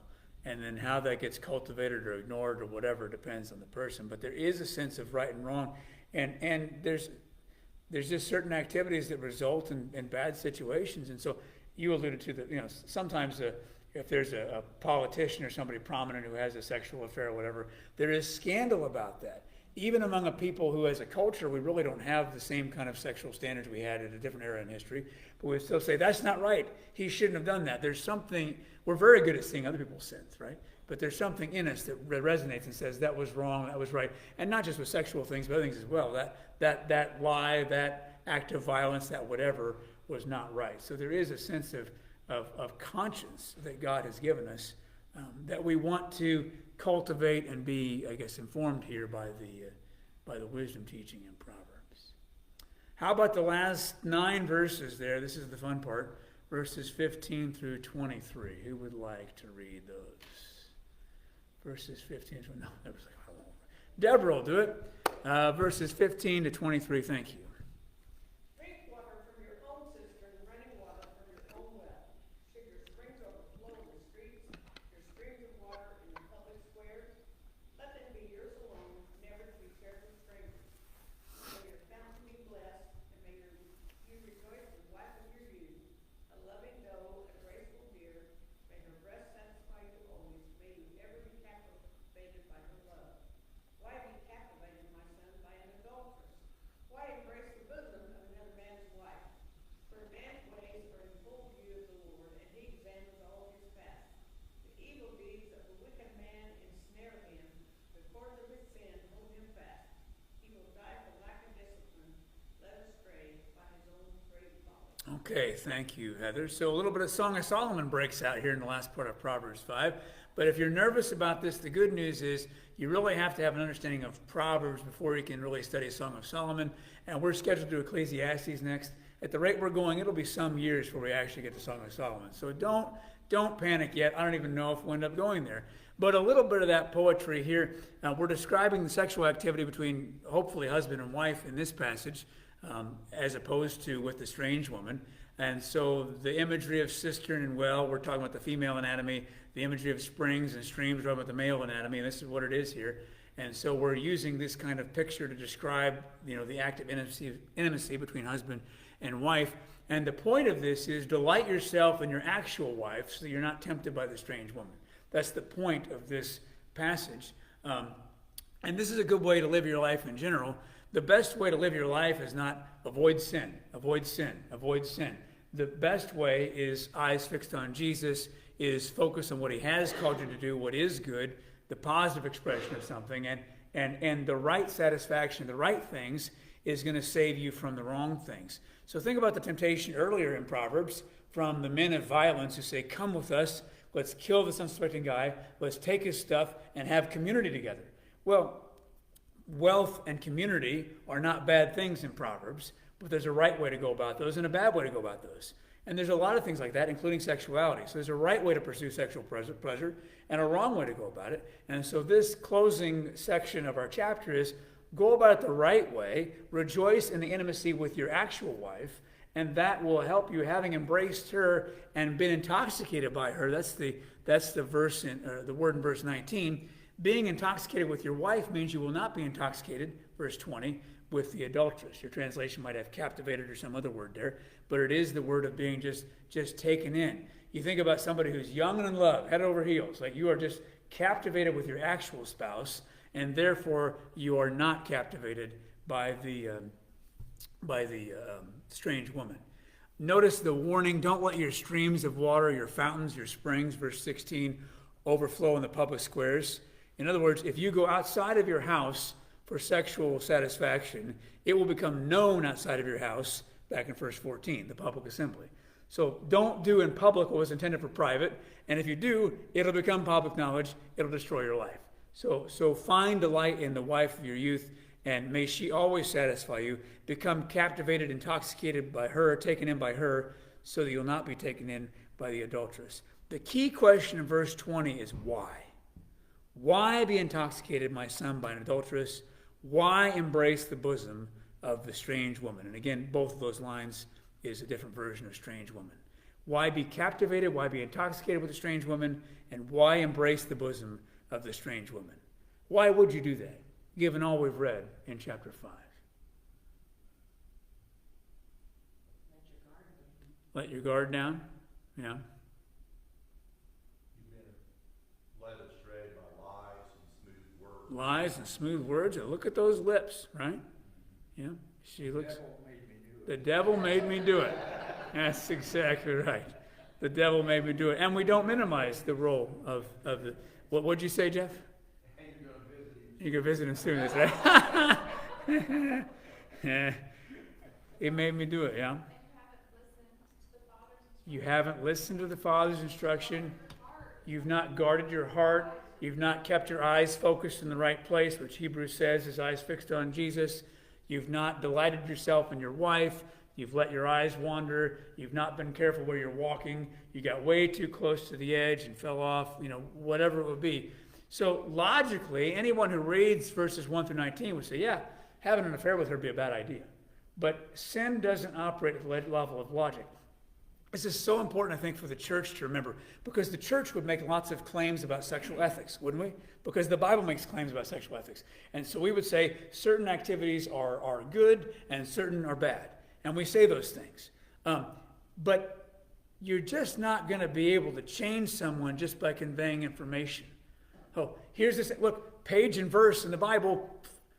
S1: And then how that gets cultivated or ignored or whatever depends on the person. But there is a sense of right and wrong. And there's just certain activities that result in bad situations. And so you alluded to that, sometimes if there's a politician or somebody prominent who has a sexual affair or whatever, there is scandal about that. Even among a people who, as a culture, we really don't have the same kind of sexual standards we had at a different era in history, but we still say, that's not right. He shouldn't have done that. There's something, we're very good at seeing other people's sins, right? But there's something in us that resonates and says, that was wrong, that was right. And not just with sexual things, but other things as well. That lie, that act of violence, that whatever was not right. So there is a sense of conscience that God has given us that we want to cultivate and be, I guess, informed here by the wisdom teaching in Proverbs. How about the last 9 verses there? This is the fun part. Verses 15 through 23. Who would like to read those? Verses 15 through, no, that was like, I won't. Deborah will do it. Verses 15 to 23. Thank you.
S2: Drink water from your own cistern, running water from your own well. Should your springs overflow in the streets, your streams of water in the public squares? Let them be yours alone, never to be shared with strangers. May your fountain be blessed, and may you rejoice in the wife of your youth, a loving doe, a graceful deer. May her breast satisfy you always. May you ever be captivated by her love. Why be captivated, my son, by an adulteress? Why embrace the bosom of another man's wife? For a man's ways are in full view of the Lord, and he examines all his paths. The evil deeds of the wicked man ensnare him. The cords of his sin hold him fast. He will die for lack of discipline, led astray by his own great folly.
S1: Okay, thank you, Heather. So a little bit of Song of Solomon breaks out here in the last part of Proverbs 5. But if you're nervous about this, the good news is you really have to have an understanding of Proverbs before you can really study Song of Solomon. And we're scheduled to do Ecclesiastes next. At the rate we're going, it'll be some years before we actually get to Song of Solomon. So don't panic yet. I don't even know if we'll end up going there. But a little bit of that poetry here. We're describing the sexual activity between, hopefully, husband and wife in this passage, as opposed to with the strange woman. And so the imagery of cistern and well, we're talking about the female anatomy. The imagery of springs and streams, we're talking about the male anatomy, and this is what it is here. And so we're using this kind of picture to describe, the act of intimacy between husband and wife. And the point of this is delight yourself in your actual wife so that you're not tempted by the strange woman. That's the point of this passage. And this is a good way to live your life in general. The best way to live your life is not avoid sin, avoid sin, avoid sin. The best way is eyes fixed on Jesus, is focus on what he has called you to do, what is good, the positive expression of something, and the right satisfaction, the right things is going to save you from the wrong things. So think about the temptation earlier in Proverbs from the men of violence who say, come with us, let's kill this unsuspecting guy, let's take his stuff and have community together. Well, wealth and community are not bad things in Proverbs, but there's a right way to go about those and a bad way to go about those. And there's a lot of things like that, including sexuality. So there's a right way to pursue sexual pleasure and a wrong way to go about it. And so this closing section of our chapter is go about it the right way, rejoice in the intimacy with your actual wife, and that will help you, having embraced her and been intoxicated by her. That's the verse in the word in verse 19. Being intoxicated with your wife means you will not be intoxicated, verse 20, with the adulteress. Your translation might have captivated or some other word there, but it is the word of being just taken in. You think about somebody who's young and in love, head over heels, like you are just captivated with your actual spouse, and therefore you are not captivated by the strange woman. Notice the warning, don't let your streams of water, your fountains, your springs, verse 16, overflow in the public squares. In other words, if you go outside of your house for sexual satisfaction, it will become known outside of your house, back in verse 14, the public assembly. So don't do in public what was intended for private, and if you do, it'll become public knowledge, it'll destroy your life. So find delight in the wife of your youth, and may she always satisfy you. Become captivated, intoxicated by her, taken in by her, so that you'll not be taken in by the adulteress. The key question in verse 20 is why? Why be intoxicated, my son, by an adulteress? Why embrace the bosom of the strange woman? And again, both of those lines is a different version of strange woman. Why be captivated? Why be intoxicated with a strange woman? And why embrace the bosom of the strange woman? Why would you do that, given all we've read in chapter 5? Let your guard down? Yeah.
S6: You've been led astray by lies and smooth words.
S1: Lies and smooth words. And look at those lips, right? Yeah. She looks. The devil made me do it. That's exactly right. The devil made me do it. And we don't minimize the role of the. What'd you say, Jeff? You're going to visit him soon, that's right. Yeah. He made me do it, yeah. You haven't listened to the Father's instruction. You've not guarded your heart. You've not kept your eyes focused in the right place, which Hebrews says, his eyes fixed on Jesus. You've not delighted yourself in your wife. You've let your eyes wander. You've not been careful where you're walking. You got way too close to the edge and fell off, whatever it would be. So logically, anyone who reads verses 1 through 19 would say, yeah, having an affair with her would be a bad idea. But sin doesn't operate at the level of logic. This is so important, I think, for the church to remember, because the church would make lots of claims about sexual ethics, wouldn't we? Because the Bible makes claims about sexual ethics. And so we would say certain activities are good and certain are bad. And we say those things. But you're just not going to be able to change someone just by conveying information. Oh, here's this, look, page and verse in the Bible,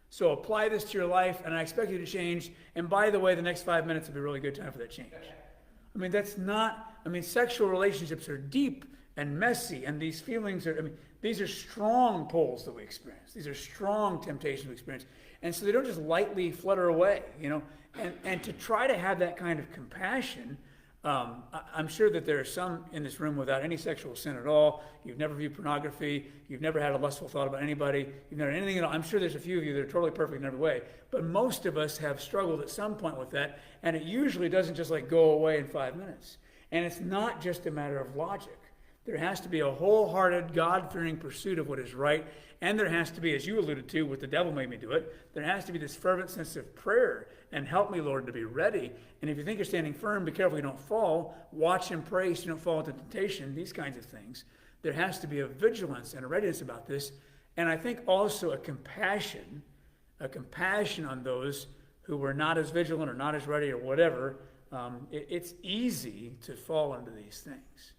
S1: so apply this to your life, and I expect you to change. And by the way, the next 5 minutes will be a really good time for that change. Sexual relationships are deep and messy, and these feelings are, these are strong pulls that we experience. These are strong temptations we experience. And so they don't just lightly flutter away, And to try to have that kind of compassion, I'm sure that there are some in this room without any sexual sin at all. You've never viewed pornography. You've never had a lustful thought about anybody. You've never done anything at all. I'm sure there's a few of you that are totally perfect in every way. But most of us have struggled at some point with that, and it usually doesn't just go away in 5 minutes. And it's not just a matter of logic. There has to be a wholehearted, God-fearing pursuit of what is right. And there has to be, as you alluded to, with the devil made me do it, there has to be this fervent sense of prayer. And help me, Lord, to be ready. And if you think you're standing firm, be careful you don't fall. Watch and pray so you don't fall into temptation, these kinds of things. There has to be a vigilance and a readiness about this. And I think also a compassion on those who were not as vigilant or not as ready or whatever. It's easy to fall into these things.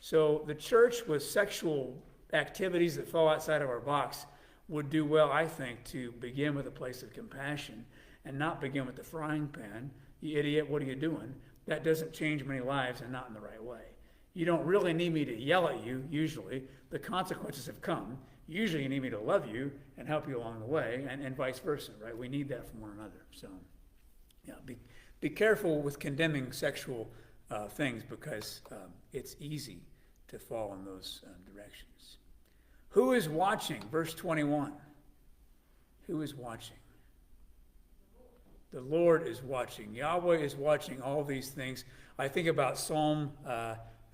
S1: So the church with sexual activities that fall outside of our box would do well, I think, to begin with a place of compassion and not begin with the frying pan. You idiot, what are you doing? That doesn't change many lives and not in the right way. You don't really need me to yell at you, usually. The consequences have come. Usually you need me to love you and help you along the way, and vice versa, right? We need that from one another. So, yeah, be careful with condemning sexual things because it's easy to fall in those directions. Who is watching? Verse 21. Who is watching? The Lord is watching. Yahweh is watching all these things. I think about Psalm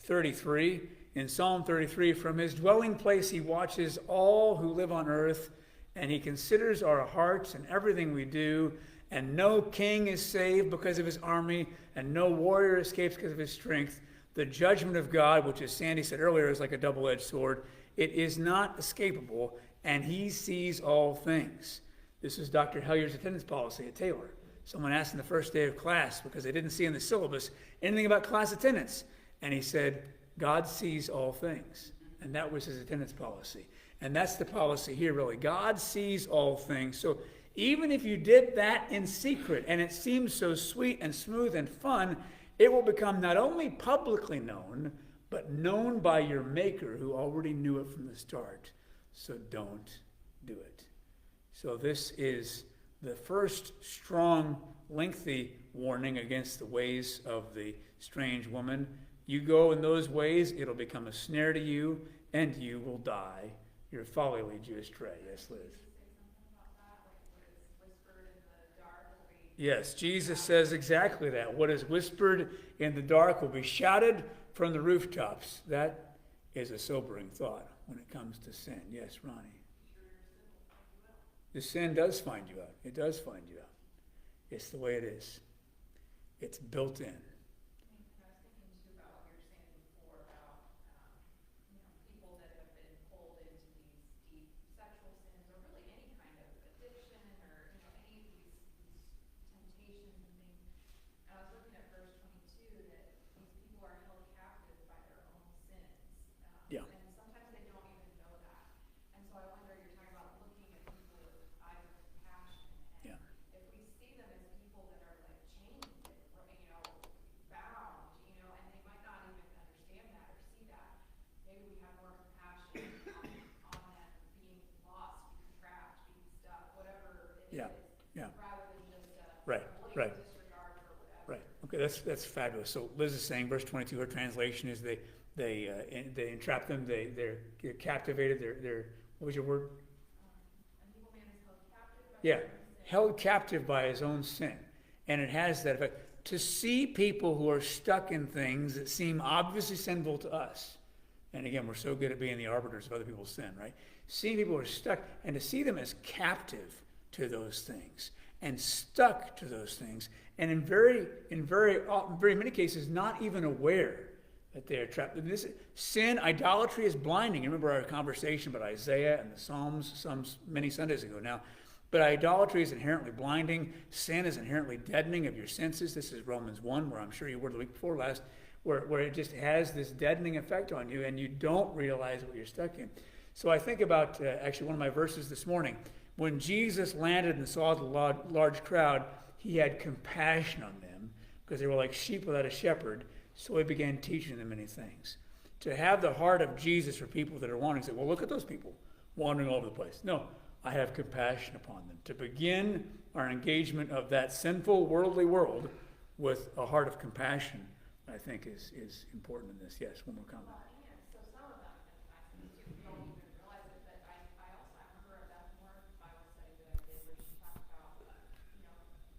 S1: 33. In Psalm 33, from his dwelling place he watches all who live on earth, and he considers our hearts and everything we do. And no king is saved because of his army, and no warrior escapes because of his strength. The judgment of God, which, as Sandy said earlier, is like a double-edged sword. It is not escapable, and he sees all things. This is Dr. Hellier's attendance policy at Taylor. Someone asked him the first day of class, because they didn't see in the syllabus anything about class attendance. And he said, God sees all things. And that was his attendance policy. And that's the policy here, really. God sees all things. So even if you did that in secret, and it seems so sweet and smooth and fun, it will become not only publicly known, but known by your Maker who already knew it from the start. So don't do it. So this is the first strong, lengthy warning against the ways of the strange woman. You go in those ways, it'll become a snare to you, and you will die. Your folly leads you astray. Yes, Liz. Yes, Jesus says exactly that. What is whispered in the dark will be shouted from the rooftops. That is a sobering thought when it comes to sin. Yes, Ronnie. The sin does find you out. It does find you out. It's the way it is. It's built in.
S7: I was thinking too about what you were saying before about, people that have been pulled into these deep sexual sins or really any kind of addiction or, any of these temptations and things. And I was looking at verse 22 that these people are held captive by their own sins.
S1: Yeah.
S7: And sometimes they don't even know that. And so I wonder, you're talking about looking at people with eyes of compassion. And
S1: Yeah.
S7: if we see them as people that are like chained, bound, and they might not even understand that or see that, maybe we have more compassion on them being lost, being trapped, being stuck, whatever it
S1: Yeah.
S7: is,
S1: Yeah.
S7: rather than just
S1: Right, right.
S7: disregard for whatever.
S1: Right. Okay, that's fabulous. So Liz is saying, verse 22, her translation is they entrap them, they're captivated, they're what was your word?
S7: An evil man is held captive by
S1: Yeah,
S7: their own sin.
S1: held captive by his own sin. And it has that effect. To see people who are stuck in things that seem obviously sinful to us, and again, we're so good at being the arbiters of other people's sin, right? Seeing people who are stuck, and to see them as captive to those things, and stuck to those things, and in very many cases, not even aware that they are trapped. This sin, idolatry is blinding. You remember our conversation about Isaiah and the Psalms many Sundays ago now. But idolatry is inherently blinding. Sin is inherently deadening of your senses. This is Romans 1, where I'm sure you were the week before last, where it just has this deadening effect on you, and you don't realize what you're stuck in. So I think about actually one of my verses this morning. When Jesus landed and saw the large crowd, he had compassion on them because they were like sheep without a shepherd. So he began teaching them many things. To have the heart of Jesus for people that are wandering, say, well, look at those people wandering all over the place. No, I have compassion upon them. To begin our engagement of that sinful, worldly world with a heart of compassion, I think is important in this. Yes, one more comment.
S7: Well, and so some of them, and I think you don't even realize it, but I remember a Beth Moore Bible study that I did where she talked about,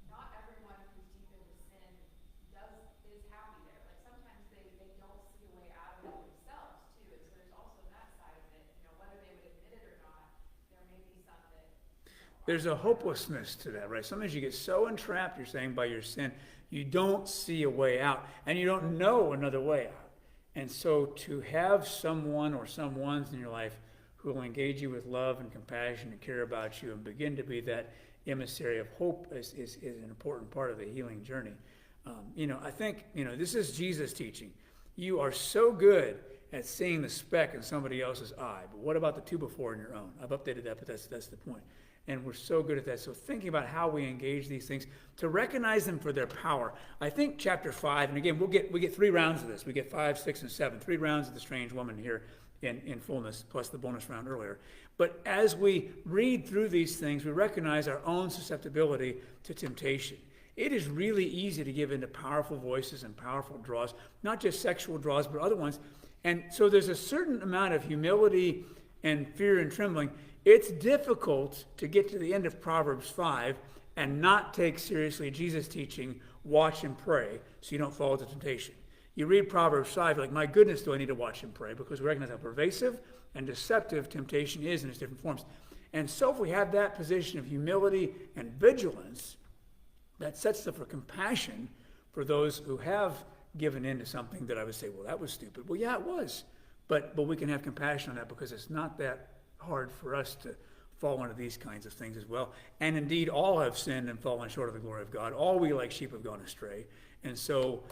S7: not everyone who's deep into sin is happy there. Like sometimes they don't see a way out of it themselves too, and so there's also that side of it, whether they would admit it or not, there may be some that,
S1: There's a hopelessness to that, right? Sometimes you get so entrapped, you're saying, by your sin, you don't see a way out, and you don't know another way out. And so to have someone or someones in your life who will engage you with love and compassion and care about you and begin to be that emissary of hope is an important part of the healing journey. I think, this is Jesus teaching. You are so good at seeing the speck in somebody else's eye, but what about the two before in your own? I've updated that, but that's the point. And we're so good at that. So thinking about how we engage these things, to recognize them for their power. I think chapter 5, and again, we get 3 rounds of this. We get 5, 6, and 7. 3 rounds of the strange woman here in fullness, plus the bonus round earlier. But as we read through these things, we recognize our own susceptibility to temptation. It is really easy to give into powerful voices and powerful draws, not just sexual draws, but other ones. And so there's a certain amount of humility and fear and trembling. It's difficult to get to the end of Proverbs 5 and not take seriously Jesus' teaching, watch and pray, so you don't fall into temptation. You read Proverbs 5, you're like, my goodness, do I need to watch and pray? Because we recognize how pervasive and deceptive temptation is in its different forms. And so if we have that position of humility and vigilance, that sets up for compassion for those who have given in to something that I would say, well, that was stupid. Well, yeah, it was. But we can have compassion on that because it's not that hard for us to fall into these kinds of things as well. And indeed, all have sinned and fallen short of the glory of God. All we like sheep have gone astray. And so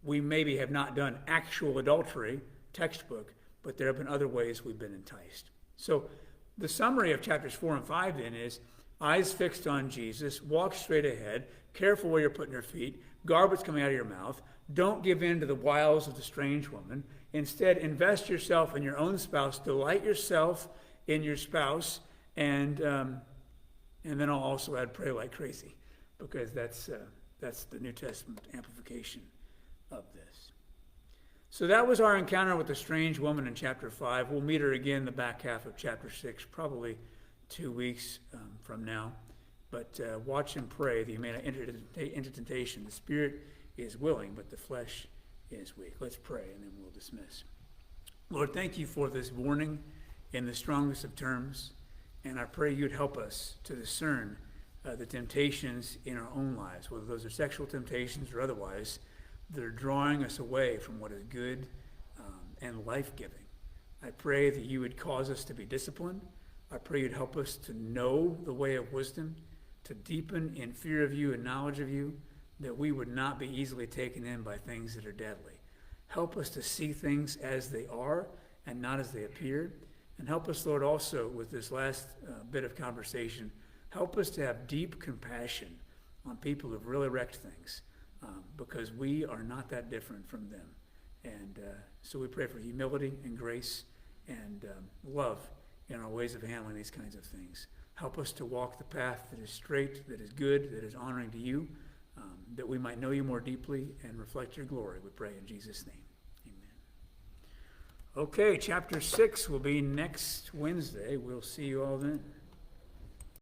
S1: we maybe have not done actual adultery, textbook, but there have been other ways we've been enticed. So the summary of chapters 4 and 5 then is eyes fixed on Jesus, walk straight ahead, careful where you're putting your feet, guard what's coming out of your mouth. Don't give in to the wiles of the strange woman. Instead, invest yourself in your own spouse. Delight yourself in your spouse. And then I'll also add pray like crazy, because that's the New Testament amplification of this. So that was our encounter with the strange woman in chapter 5. We'll meet her again in the back half of chapter 6, probably 2 weeks from now. But watch and pray that you may not enter into temptation. The spirit is willing, but the flesh is weak. Let's pray, and then we'll dismiss. Lord, thank you for this warning in the strongest of terms. And I pray you'd help us to discern the temptations in our own lives, whether those are sexual temptations or otherwise, that are drawing us away from what is good and life-giving. I pray that you would cause us to be disciplined. I pray you'd help us to know the way of wisdom, to deepen in fear of you and knowledge of you, that we would not be easily taken in by things that are deadly. Help us to see things as they are and not as they appear. And help us, Lord, also with this last bit of conversation, help us to have deep compassion on people who've really wrecked things, because we are not that different from them. And so we pray for humility and grace and love in our ways of handling these kinds of things. Help us to walk the path that is straight, that is good, that is honoring to you, that we might know you more deeply and reflect your glory, we pray in Jesus' name. Amen. Okay, chapter 6 will be next Wednesday. We'll see you all then.